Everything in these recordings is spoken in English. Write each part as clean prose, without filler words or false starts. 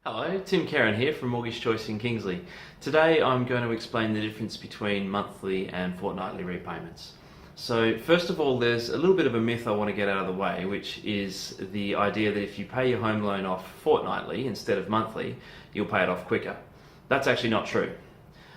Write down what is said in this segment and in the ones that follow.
Hello, Tim Kerin here from Mortgage Choice in Kingsley. Today I'm going to explain the difference between monthly and fortnightly repayments. So first of all, there's a little bit of a myth I want to get out of the way, which is the idea that if you pay your home loan off fortnightly instead of monthly, you'll pay it off quicker. That's actually not true.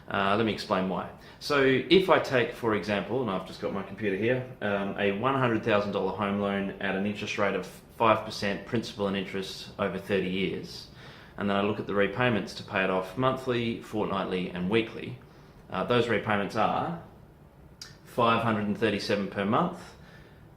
Let me explain why. So if I take, for example, and I've just got my computer here, a $100,000 home loan at an interest rate of 5% principal and interest over 30 years, and then I look at the repayments to pay it off monthly, fortnightly and weekly. Those repayments are $537 per month,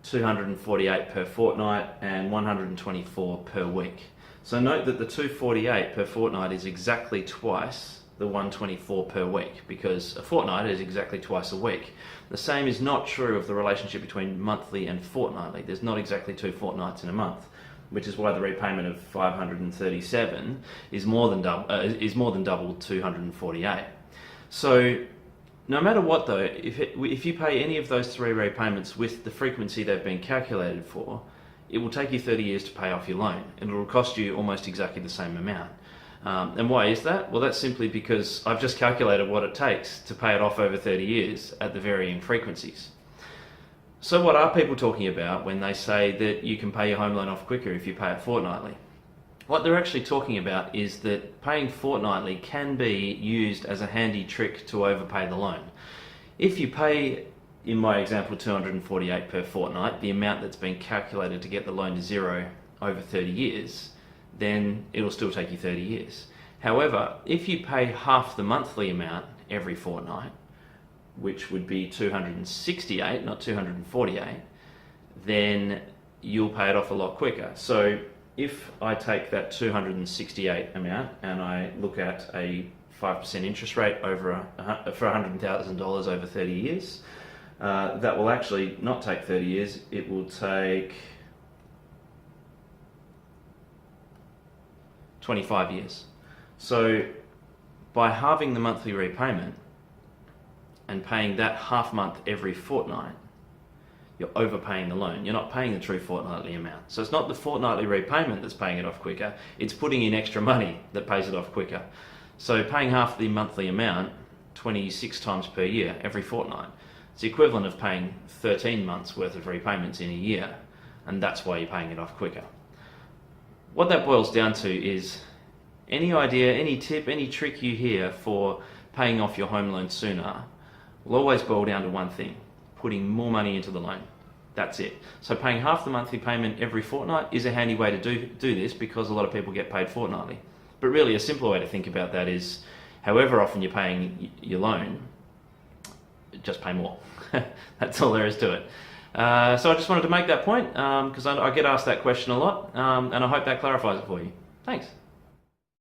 $248 per fortnight and $124 per week. So note that the $248 per fortnight is exactly twice the $124 per week, because a fortnight is exactly twice a week. The same is not true of the relationship between monthly and fortnightly. There's not exactly two fortnights in a month, which is why the repayment of $537 is more than double 248. So no matter what though, if you pay any of those three repayments with the frequency they've been calculated for, it will take you 30 years to pay off your loan, and it will cost you almost exactly the same amount. And why is that? Well, that's simply because I've just calculated what it takes to pay it off over 30 years at the varying frequencies. So what are people talking about when they say that you can pay your home loan off quicker if you pay it fortnightly? What they're actually talking about is that paying fortnightly can be used as a handy trick to overpay the loan. If you pay, in my example, $248 per fortnight, the amount that's been calculated to get the loan to zero over 30 years, then it'll still take you 30 years. However, if you pay half the monthly amount every fortnight, which would be 268, not 248, then you'll pay it off a lot quicker. So if I take that 268 amount and I look at a 5% interest rate over for $100,000 over 30 years, that will actually not take 30 years, it will take 25 years. So by halving the monthly repayment and paying that half month every fortnight, you're overpaying the loan. You're not paying the true fortnightly amount. So it's not the fortnightly repayment that's paying it off quicker, it's putting in extra money that pays it off quicker. So paying half the monthly amount 26 times per year, every fortnight, it's the equivalent of paying 13 months worth of repayments in a year, and that's why you're paying it off quicker. What that boils down to is any idea, any tip, any trick you hear for paying off your home loan sooner will always boil down to one thing: putting more money into the loan. That's it. So paying half the monthly payment every fortnight is a handy way to do this, because a lot of people get paid fortnightly. But really a simpler way to think about that is, however often you're paying your loan, just pay more. That's all there is to it. So I just wanted to make that point because I get asked that question a lot, and I hope that clarifies it for you. Thanks.